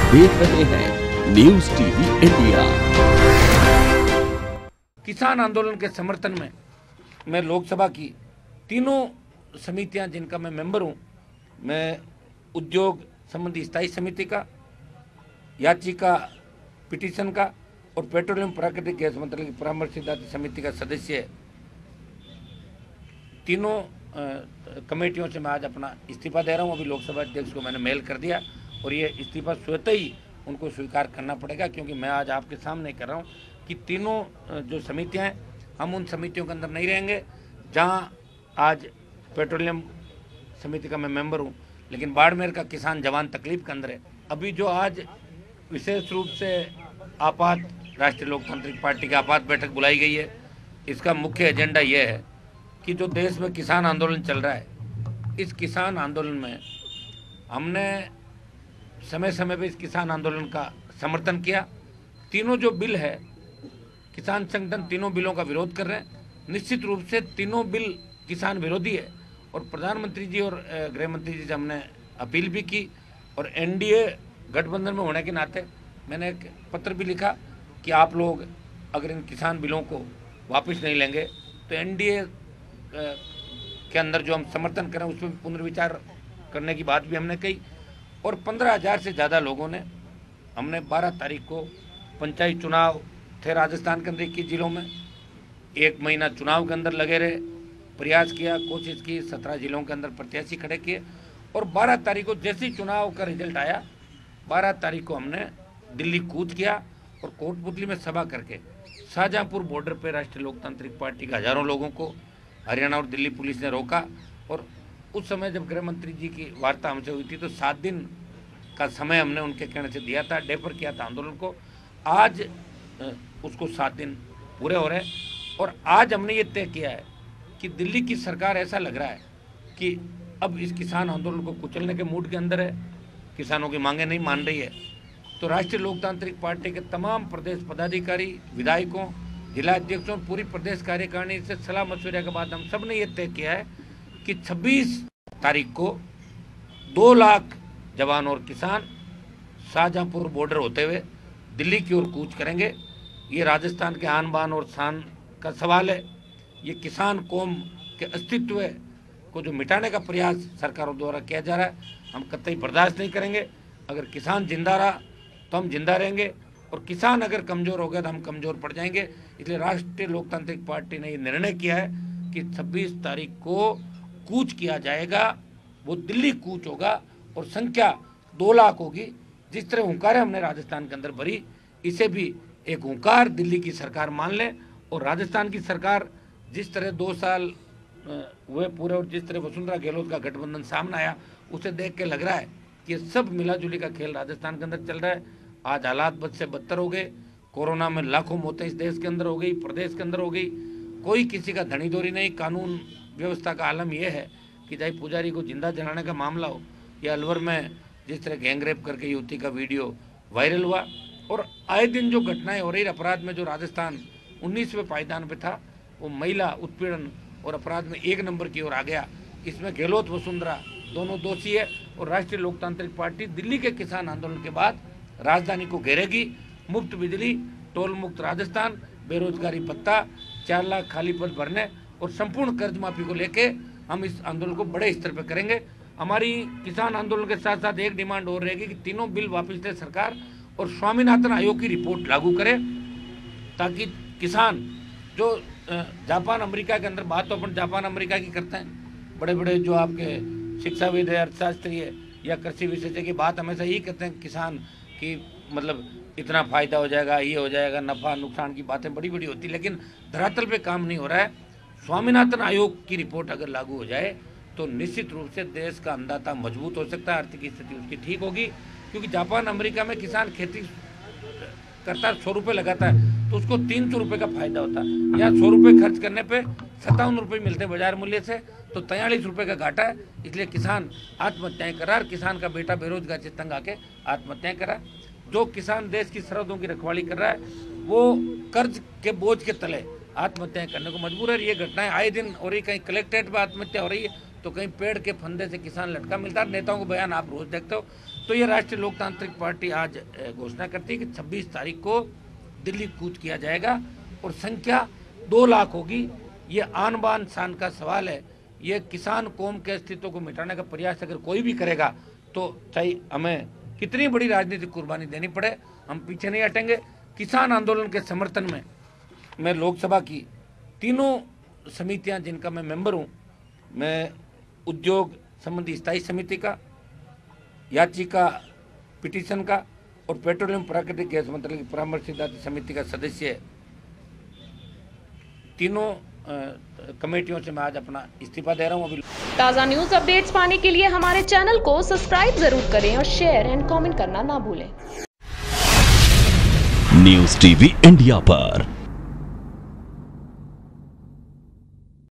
देख रहे हैं न्यूज टीवी इंडिया। किसान आंदोलन के समर्थन में मैं लोकसभा की तीनों समितियां जिनका मैं मेंबर हूं, मैं उद्योग संबंधी स्थायी समिति का, याचिका पिटीशन का और पेट्रोलियम प्राकृतिक गैस मंत्रालय की परामर्शदाता समिति का सदस्य। तीनों कमेटियों से मैं आज अपना इस्तीफा दे रहा हूं। अभी लोकसभा अध्यक्ष को मैंने मेल कर दिया और ये इस्तीफा स्वतः ही उनको स्वीकार करना पड़ेगा, क्योंकि मैं आज आपके सामने कर रहा हूं कि तीनों जो समितियां हैं, हम उन समितियों के अंदर नहीं रहेंगे जहां आज पेट्रोलियम समिति का मैं मेंबर हूं, लेकिन बाड़मेर का किसान जवान तकलीफ के अंदर है। अभी जो आज विशेष रूप से आपात राष्ट्रीय लोकतांत्रिक पार्टी की आपात बैठक बुलाई गई है, इसका मुख्य एजेंडा यह है कि जो देश में किसान आंदोलन चल रहा है, इस किसान आंदोलन में हमने समय समय पर इस किसान आंदोलन का समर्थन किया। तीनों जो बिल है, किसान संगठन तीनों बिलों का विरोध कर रहे हैं। निश्चित रूप से तीनों बिल किसान विरोधी है और प्रधानमंत्री जी और गृह मंत्री जी से हमने अपील भी की और एनडीए गठबंधन में होने के नाते मैंने एक पत्र भी लिखा कि आप लोग अगर इन किसान बिलों को वापस नहीं लेंगे तो एनडीए के अंदर जो हम समर्थन करें उसमें पुनर्विचार करने की बात भी हमने कही। और 15,000 से ज़्यादा लोगों ने, हमने 12 तारीख को पंचायत चुनाव थे राजस्थान के अंदर 21 जिलों में, 1 महीना चुनाव के अंदर लगे रहे, प्रयास किया, कोशिश की, 17 जिलों के अंदर प्रत्याशी खड़े किए और 12 तारीख को जैसे ही चुनाव का रिजल्ट आया, 12 तारीख को हमने दिल्ली कूच किया और कोटपुतली में सभा करके शाहजहांपुर बॉर्डर पर राष्ट्रीय लोकतांत्रिक पार्टी के हजारों लोगों को हरियाणा और दिल्ली पुलिस ने रोका। और उस समय जब गृह मंत्री जी की वार्ता हमसे हुई थी तो 7 दिन का समय हमने उनके कहने से दिया था, डेफर किया था आंदोलन को। आज उसको 7 दिन पूरे हो रहे हैं और आज हमने ये तय किया है कि दिल्ली की सरकार, ऐसा लग रहा है कि अब इस किसान आंदोलन को कुचलने के मूड के अंदर है, किसानों की मांगें नहीं मान रही है। तो राष्ट्रीय लोकतांत्रिक पार्टी के तमाम प्रदेश पदाधिकारी, विधायकों, जिला अध्यक्षों और पूरी प्रदेश कार्यकारिणी से सलाह मशवरे के बाद हम सब ने ये तय किया है कि 26 तारीख को 2 लाख जवान और किसान शाहजहांपुर बॉर्डर होते हुए दिल्ली की ओर कूच करेंगे। ये राजस्थान के आन बान और शान का सवाल है। ये किसान कौम के अस्तित्व को जो मिटाने का प्रयास सरकारों द्वारा किया जा रहा है, हम कतई बर्दाश्त नहीं करेंगे। अगर किसान जिंदा रहा तो हम जिंदा रहेंगे और किसान अगर कमज़ोर हो गया तो हम कमज़ोर पड़ जाएंगे। इसलिए राष्ट्रीय लोकतांत्रिक पार्टी ने ये निर्णय किया है कि 26 तारीख को कूच किया जाएगा, वो दिल्ली कूच होगा और संख्या 2 लाख होगी। जिस तरह हुंकारें हमने राजस्थान के अंदर भरी, इसे भी एक हुंकार दिल्ली की सरकार मान ले। और राजस्थान की सरकार जिस तरह 2 साल हुए पूरे और जिस तरह वसुंधरा गहलोत का गठबंधन सामने आया, उसे देख के लग रहा है कि ये सब मिलाजुली का खेल राजस्थान के अंदर चल रहा है। आज हालात बद से बदतर हो गए। कोरोना में लाखों मौतें इस देश के अंदर हो गई, प्रदेश के अंदर हो गई। कोई किसी का धनी दोरी नहीं। कानून व्यवस्था का आलम यह है कि चाहे पुजारी को जिंदा जलाने का मामला हो या अलवर में जिस तरह गैंगरेप करके युवती का वीडियो वायरल हुआ, और आए दिन जो घटनाएं हो रही, अपराध में जो राजस्थान 19वें पायदान पे था, वो महिला उत्पीड़न और अपराध में 1 नंबर की ओर आ गया। इसमें गहलोत वसुंधरा दोनों दोषी है और राष्ट्रीय लोकतांत्रिक पार्टी दिल्ली के किसान आंदोलन के बाद राजधानी को घेरेगी। मुफ्त बिजली, टोल मुक्त राजस्थान, बेरोजगारी भत्ता, 4 लाख खाली पद भरने और संपूर्ण कर्ज माफी को लेके हम इस आंदोलन को बड़े स्तर पर करेंगे। हमारी किसान आंदोलन के साथ साथ एक डिमांड और रहेगी कि तीनों बिल वापस ले सरकार और स्वामीनाथन आयोग की रिपोर्ट लागू करे, ताकि किसान जो जापान अमेरिका के अंदर, बात तो अपन जापान अमेरिका की करते हैं, बड़े बड़े जो आपके शिक्षाविद है, अर्थशास्त्री है या कृषि विशेषज्ञ की बात हमेशा यही कहते हैं किसान की, मतलब इतना फायदा हो जाएगा, ये हो जाएगा, नफा नुकसान की बातें बड़ी बड़ी होती, लेकिन धरातल पे काम नहीं हो रहा है। स्वामीनाथन आयोग की रिपोर्ट अगर लागू हो जाए तो निश्चित रूप से देश का अन्नदाता मजबूत हो सकता है, आर्थिक स्थिति उसकी ठीक होगी। क्योंकि जापान अमेरिका में किसान खेती करता है, 100 रुपये लगाता है तो उसको 300 रुपये का फायदा होता है। यहाँ 100 रुपये खर्च करने पे 57 रुपये मिलते हैं बाजार मूल्य से, तो 43 रुपये का घाटा है। इसलिए किसान आत्महत्याएं करा और किसान का बेटा बेरोजगार से तंग आके आत्महत्याएं करा। जो किसान देश की सरहदों की रखवाली कर रहा है वो कर्ज के बोझ के तले आत्महत्याएं करने को मजबूर है। ये घटनाएं आए दिन हो रही, कहीं कलेक्ट्रेट पर आत्महत्या हो रही है तो तो कहीं पेड़ के फंदे से किसान लटका मिलता है। नेताओं को बयान आप रोज देखते हो। तो ये राष्ट्रीय लोकतांत्रिक पार्टी आज घोषणा करती है कि 26 तारीख को दिल्ली कूच किया जाएगा और संख्या 2 लाख होगी। ये आन बान शान का सवाल है। ये किसान कौम के अस्तित्व को मिटाने का प्रयास अगर कोई भी करेगा तो चाहे हमें कितनी बड़ी राजनीतिक कुर्बानी देनी पड़े, हम पीछे नहीं हटेंगे। किसान आंदोलन के समर्थन में मैं लोकसभा की तीनों समितियां जिनका मैं मेंबर हूं, मैं उद्योग संबंधी स्थायी समिति का, याचिका पिटीशन का और पेट्रोलियम प्राकृतिक गैस मंत्रालय की परामर्शदाता समिति का सदस्य, तीनों कमेटियों से मैं आज अपना इस्तीफा दे रहा हूं। अभी ताज़ा न्यूज अपडेट्स पाने के लिए हमारे चैनल को सब्सक्राइब जरूर करें और शेयर एंड कमेंट करना ना भूलें। न्यूज़ टीवी इंडिया पर